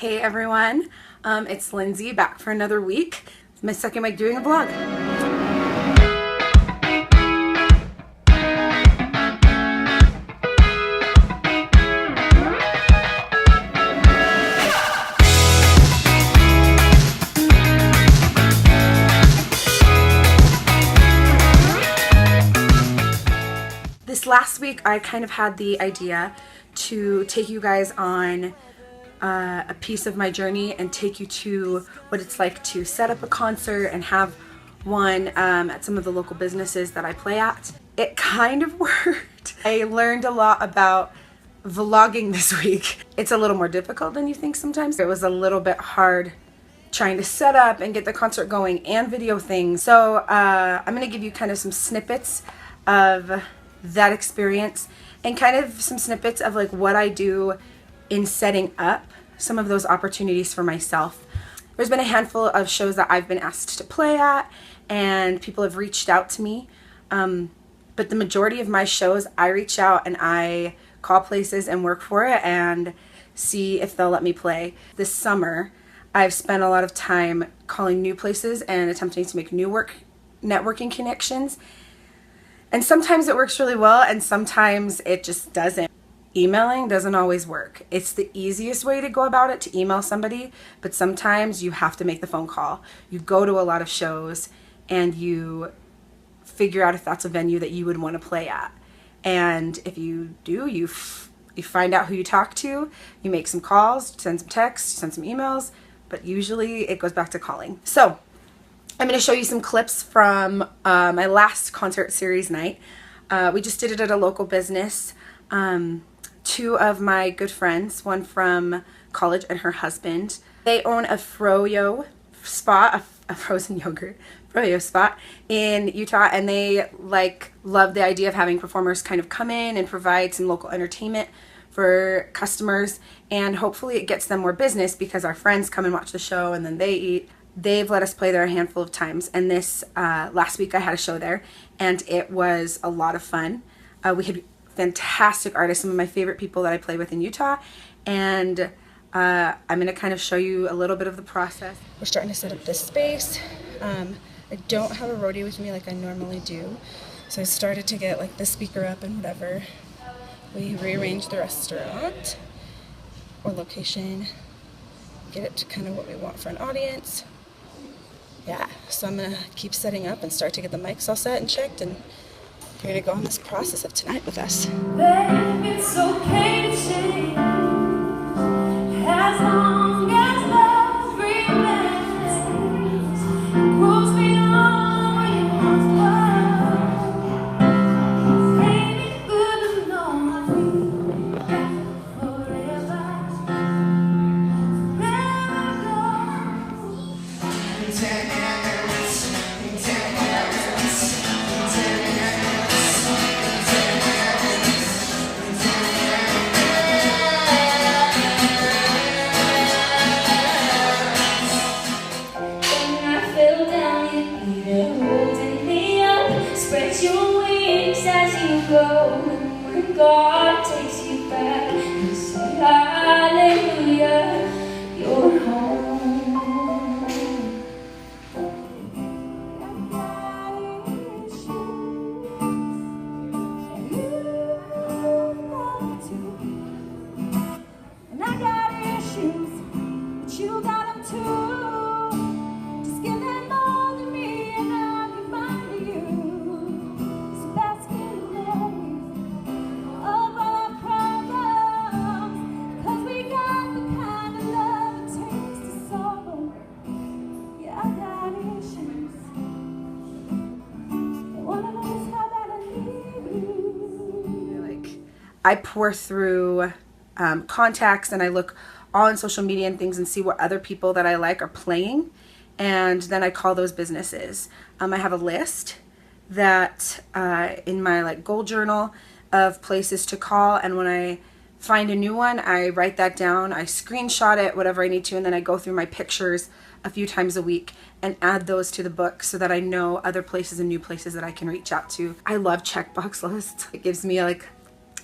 Hey everyone, it's Lindsay back for another week. It's my second week doing a vlog. This last week I kind of had the idea to take you guys on a piece of my journey and take you to what it's like to set up a concert and have one at some of the local businesses that I play at. It kind of worked. I learned a lot about vlogging this week. It's a little more difficult than you think sometimes. It was a little bit hard trying to set up and get the concert going and video things. So I'm gonna give you kind of some snippets of that experience and kind of some snippets of like what I do in setting up some of those opportunities for myself. There's been a handful of shows that I've been asked to play at and people have reached out to me, but the majority of my shows I reach out and I call places and work for it and see if they'll let me play. This summer I've spent a lot of time calling new places and attempting to make new networking connections, and sometimes it works really well and sometimes it just doesn't. Emailing doesn't always work. It's the easiest way to go about it, to email somebody, but sometimes you have to make the phone call. You go to a lot of shows and you figure out if that's a venue that you would want to play at. And if you do, you find out who you talk to, you make some calls, send some texts, send some emails, but usually it goes back to calling. So I'm going to show you some clips from my last concert series night. We just did it at a local business. Two of my good friends, one from college and her husband, they own a froyo spot, a frozen yogurt froyo spot in Utah, and they love the idea of having performers kind of come in and provide some local entertainment for customers, and hopefully it gets them more business because our friends come and watch the show and then they eat. They've let us play there a handful of times, and this last week I had a show there and it was a lot of fun. We had fantastic artists, some of my favorite people that I play with in Utah, and I'm going to kind of show you a little bit of the process. We're starting to set up this space. I don't have a roadie with me like I normally do, so I started to get like the speaker up and whatever. We rearranged the restaurant or location, get it to kind of what we want for an audience. Yeah, so I'm going to keep setting up and start to get the mics all set and checked, and you're going to go on this process of tonight with us. Babe, it's okay to change as long as love remains. Grows beyond where you once were. Ain't it good to know we'll be back forever? Spread your wings as you go, and when God takes you back, you say hallelujah, you're home. And I got issues, but you got them too. Just give them all to me and I'll give mine to you. So that's getting away of all our problems, 'cause we got the kind of love it takes to solve them. Yeah, I got issues, and one of them is how that I need you. I pour through contacts and I look all on social media and things and see what other people that I like are playing, and then I call those businesses. I have a list that in my goal journal of places to call, and when I find a new one I write that down, I screenshot it, whatever I need to, and then I go through my pictures a few times a week and add those to the book so that I know other places and new places that I can reach out to. I love checkbox lists. It gives me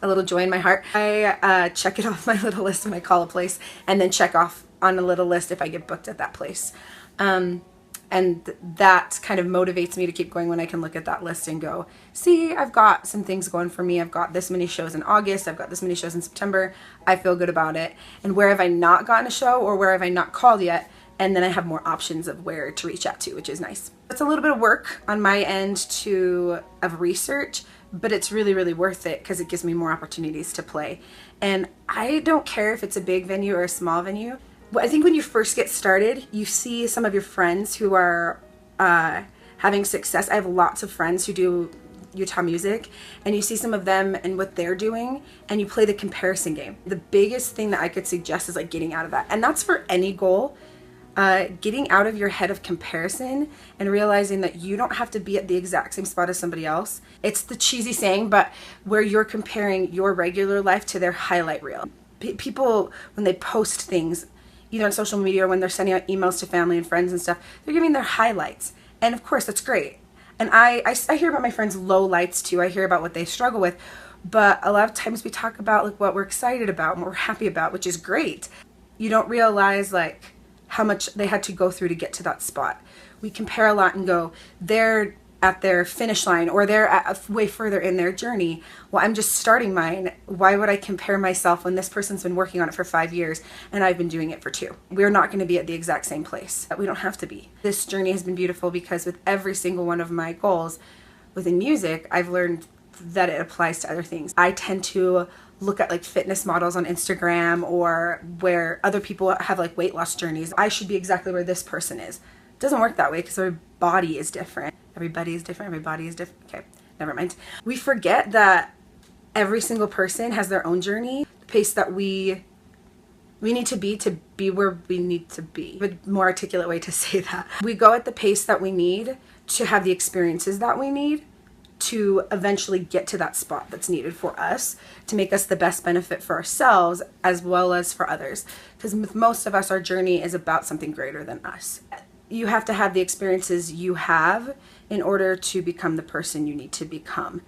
a little joy in my heart. I check it off my little list when I call a place, and then check off on a little list if I get booked at that place. And that kind of motivates me to keep going when I can look at that list and go, see, I've got some things going for me. I've got this many shows in August. I've got this many shows in September. I feel good about it. And where have I not gotten a show, or where have I not called yet? And then I have more options of where to reach out to, which is nice. It's a little bit of work on my end of research, but it's really, really worth it because it gives me more opportunities to play. And I don't care if it's a big venue or a small venue. I think when you first get started, you see some of your friends who are having success. I have lots of friends who do Utah music, and you see some of them and what they're doing, and you play the comparison game. The biggest thing that I could suggest is like getting out of that. And that's for any goal. Getting out of your head of comparison and realizing that you don't have to be at the exact same spot as somebody else. It's the cheesy saying, but where you're comparing your regular life to their highlight reel. People, when they post things, either on social media or when they're sending out emails to family and friends and stuff, they're giving their highlights. And of course, that's great. And I hear about my friends' low lights too. I hear about what they struggle with. But a lot of times we talk about like what we're excited about and what we're happy about, which is great. You don't realize like how much they had to go through to get to that spot. We compare a lot and go, they're at their finish line, or they're way further in their journey. Well, I'm just starting mine. Why would I compare myself when this person's been working on it for 5 years and I've been doing it for 2? We're not going to be at the exact same place. We don't have to be. This journey has been beautiful because with every single one of my goals within music, I've learned that it applies to other things. I tend to look at like fitness models on Instagram, or where other people have like weight loss journeys. I should be exactly where this person is. It doesn't work that way because our body is different. Everybody is different. Everybody is different. Okay, never mind. We forget that every single person has their own journey. The pace that we need to be where we need to be. A more articulate way to say that. We go at the pace that we need to have the experiences that we need to eventually get to that spot that's needed for us to make us the best benefit for ourselves as well as for others. Because with most of us, our journey is about something greater than us. You have to have the experiences you have in order to become the person you need to become,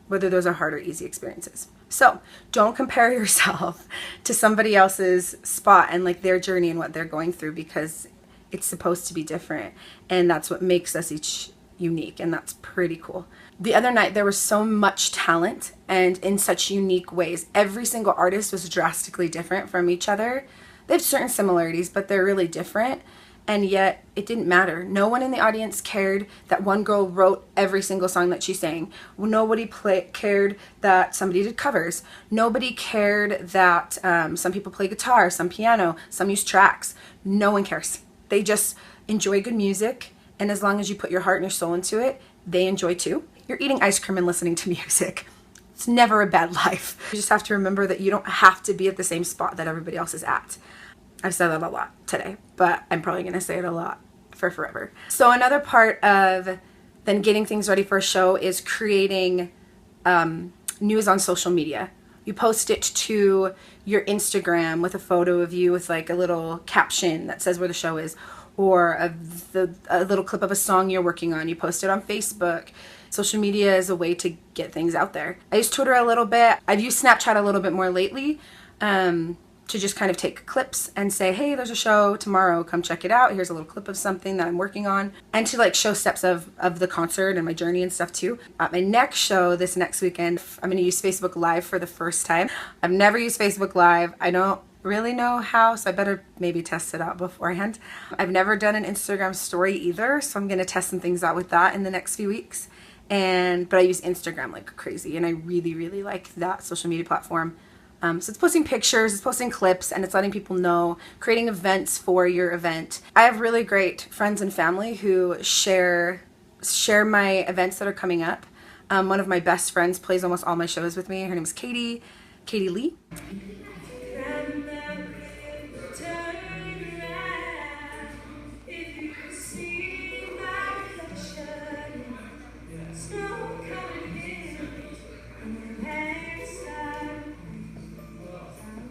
whether those are hard or easy experiences. So don't compare yourself to somebody else's spot and like their journey and what they're going through, because it's supposed to be different, and that's what makes us each unique, and that's pretty cool. The other night there was so much talent and in such unique ways. Every single artist was drastically different from each other. They have certain similarities, but they're really different. And yet it didn't matter. No one in the audience cared that one girl wrote every single song that she sang. Nobody cared that somebody did covers. Nobody cared that some people play guitar, some piano, some use tracks. No one cares. They just enjoy good music. And as long as you put your heart and your soul into it, they enjoy too. You're eating ice cream and listening to music. It's never a bad life. You just have to remember that you don't have to be at the same spot that everybody else is at. I've said that a lot today, but I'm probably going to say it a lot for forever. So another part of then getting things ready for a show is creating news on social media. You post it to your Instagram with a photo of you with like a little caption that says where the show is, or a little clip of a song you're working on. You post it on Facebook. Social media is a way to get things out there. I use Twitter a little bit. I've used Snapchat a little bit more lately. To just kind of take clips and say, hey, there's a show tomorrow, come check it out. Here's a little clip of something that I'm working on. And to like show steps of the concert and my journey and stuff too. At my next show this next weekend, I'm going to use Facebook Live for the first time. I've never used Facebook Live. I don't really know how, so I better maybe test it out beforehand. I've never done an Instagram story either, so I'm going to test some things out with that in the next few weeks. But I use Instagram like crazy, and I really, really like that social media platform. So it's posting pictures, it's posting clips, and it's letting people know, creating events for your event. I have really great friends and family who share my events that are coming up. One of my best friends plays almost all my shows with me. Her name is Katie Lee.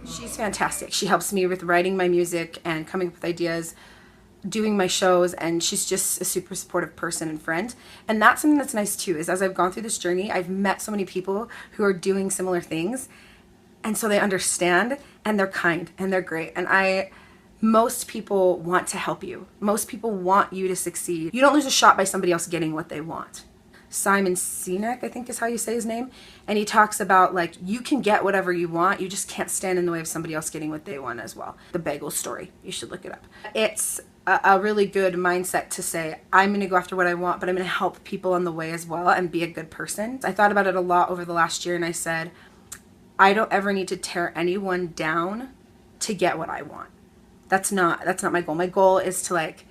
She's fantastic. She helps me with writing my music and coming up with ideas. doing my shows, and she's just a super supportive person and friend. And that's something that's nice too, is as I've gone through this journey, I've met so many people who are doing similar things, and so they understand, and they're kind, and they're great. And most people want to help you. Most people want you to succeed. You don't lose a shot by somebody else getting what they want. Simon Sinek, I think is how you say his name, and he talks about like you can get whatever you want, you just can't stand in the way of somebody else getting what they want as well. The bagel story, you should look it up. It's a really good mindset to say, I'm going to go after what I want, but I'm going to help people on the way as well and be a good person. I thought about it a lot over the last year, and I said, I don't ever need to tear anyone down to get what I want. That's not my goal. My goal is to like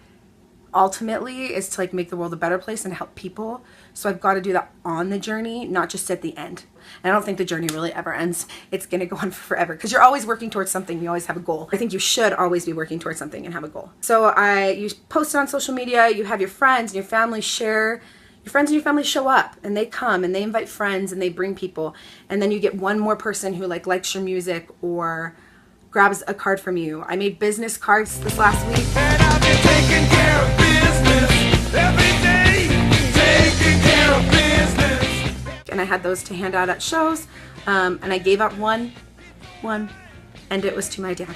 ultimately is to like make the world a better place and help people. So I've got to do that on the journey, not just at the end. And I don't think the journey really ever ends. It's going to go on forever because you're always working towards something. You always have a goal. I think you should always be working towards something and have a goal. So you post it on social media, you have your friends and your family share. Your friends and your family show up and they come and they invite friends and they bring people. And then you get one more person who like likes your music or grabs a card from you. I made business cards this last week. And I've been taking care of business every day, taking care of business. And I had those to hand out at shows, and I gave out one, and it was to my dad.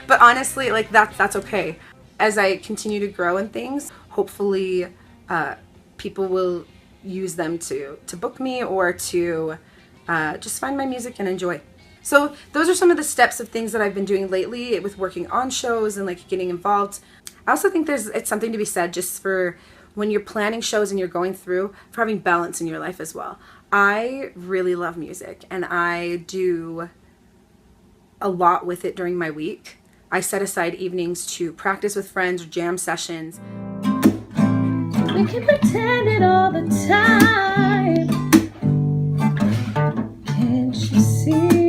But honestly, like that's okay. As I continue to grow in things, hopefully people will use them to book me or to just find my music and enjoy. So those are some of the steps of things that I've been doing lately with working on shows and like getting involved. I also think it's something to be said just for when you're planning shows and you're going through, for having balance in your life as well. I really love music and I do a lot with it during my week. I set aside evenings to practice with friends or jam sessions. We can pretend it all the time. Can't you see?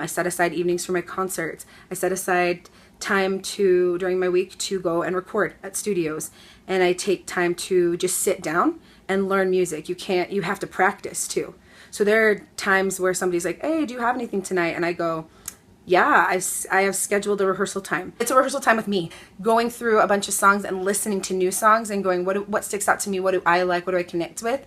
I set aside evenings for my concerts. I set aside time during my week to go and record at studios. And I take time to just sit down and learn music. You have to practice too. So there are times where somebody's like, hey, do you have anything tonight? And I go, yeah, I have scheduled a rehearsal time. It's a rehearsal time with me, going through a bunch of songs and listening to new songs and going, what sticks out to me? What do I like? What do I connect with?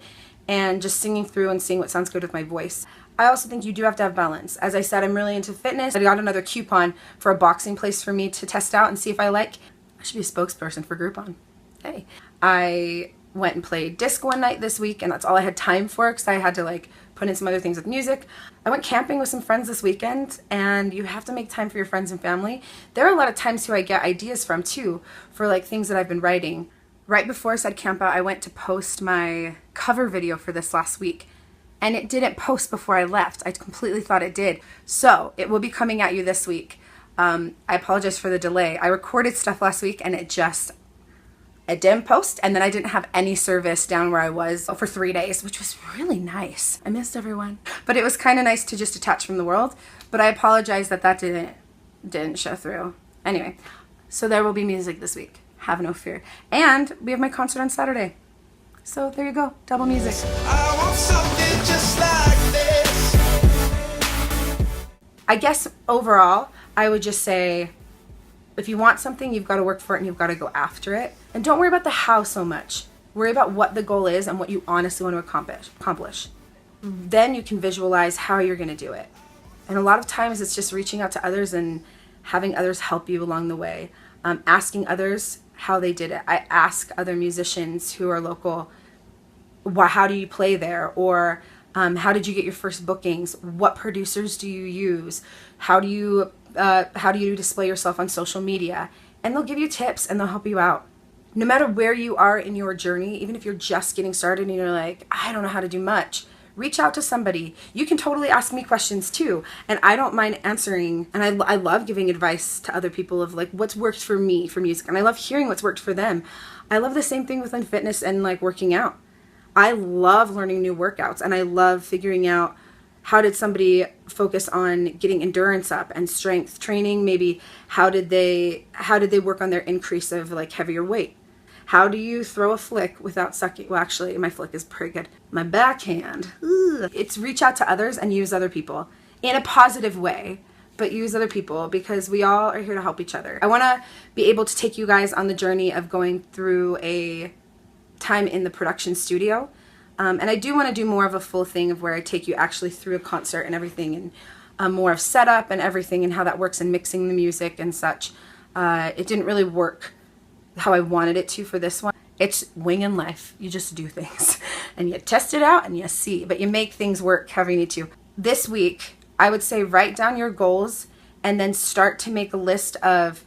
And just singing through and seeing what sounds good with my voice. I also think you do have to have balance. As I said, I'm really into fitness. I got another coupon for a boxing place for me to test out and see if I like. I should be a spokesperson for Groupon. Hey. I went and played disc one night this week, and that's all I had time for because I had to like put in some other things with music. I went camping with some friends this weekend, and you have to make time for your friends and family. There are a lot of times who I get ideas from too for like things that I've been writing. Right before I said camp out, I went to post my cover video for this last week. And it didn't post before I left. I completely thought it did. So it will be coming at you this week. I apologize for the delay. I recorded stuff last week and it didn't post. And then I didn't have any service down where I was for 3 days, which was really nice. I missed everyone. But it was kind of nice to just detach from the world. But I apologize that didn't show through. Anyway, so there will be music this week. Have no fear. And we have my concert on Saturday. So there you go, double music. I want something just like this. I guess overall, I would just say, if you want something, you've got to work for it and you've got to go after it. And don't worry about the how so much. Worry about what the goal is and what you honestly want to accomplish. Then you can visualize how you're going to do it. And a lot of times it's just reaching out to others and having others help you along the way. Asking others how they did it. I ask other musicians who are local, how do you play there? Or how did you get your first bookings? What producers do you use? How do you display yourself on social media? And they'll give you tips and they'll help you out. No matter where you are in your journey, even if you're just getting started and you're like, I don't know how to do much, reach out to somebody. You can totally ask me questions too. And I don't mind answering. And I love giving advice to other people of like what's worked for me for music. And I love hearing what's worked for them. I love the same thing within fitness and like working out. I love learning new workouts and I love figuring out how did somebody focus on getting endurance up and strength training. Maybe how did they work on their increase of like heavier weight? How do you throw a flick without sucking? Well, actually, my flick is pretty good. My backhand. Ugh. It's reach out to others and use other people. in a positive way, but use other people, because we all are here to help each other. I want to be able to take you guys on the journey of going through a time in the production studio. And I do want to do more of a full thing of where I take you actually through a concert and everything, and more of setup and everything and how that works and mixing the music and such. It didn't really work how I wanted it to for this one. It's winging life. You just do things and you test it out and you see, but you make things work however you need to. This week, I would say write down your goals and then start to make a list of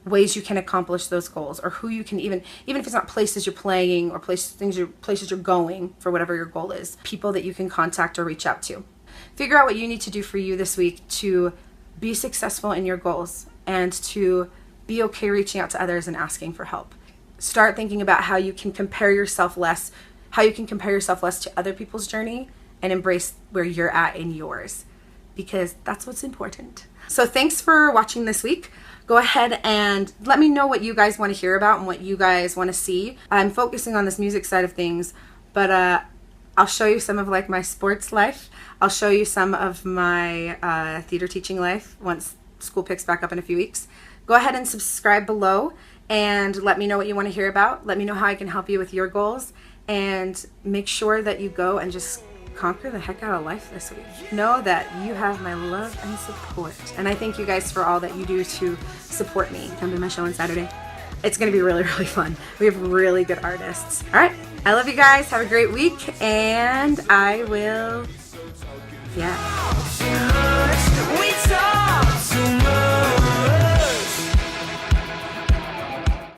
ways you can accomplish those goals, or who you can even if it's not places you're playing or places you're going for whatever your goal is, people that you can contact or reach out to. Figure out what you need to do for you this week to be successful in your goals and to be okay reaching out to others and asking for help. Start thinking about how you can compare yourself less to other people's journey and embrace where you're at in yours, because that's what's important. So thanks for watching this week. Go ahead and let me know what you guys want to hear about and what you guys want to see. I'm focusing on this music side of things, but I'll show you some of like my sports life. I'll show you some of my theater teaching life once school picks back up in a few weeks. Go ahead and subscribe below and let me know what you want to hear about. Let me know how I can help you with your goals, and make sure that you go and just conquer the heck out of life this week. Know that you have my love and support. And I thank you guys for all that you do to support me. Come to my show on Saturday. It's going to be really, really fun. We have really good artists. All right. I love you guys. Have a great week. And I will, yeah.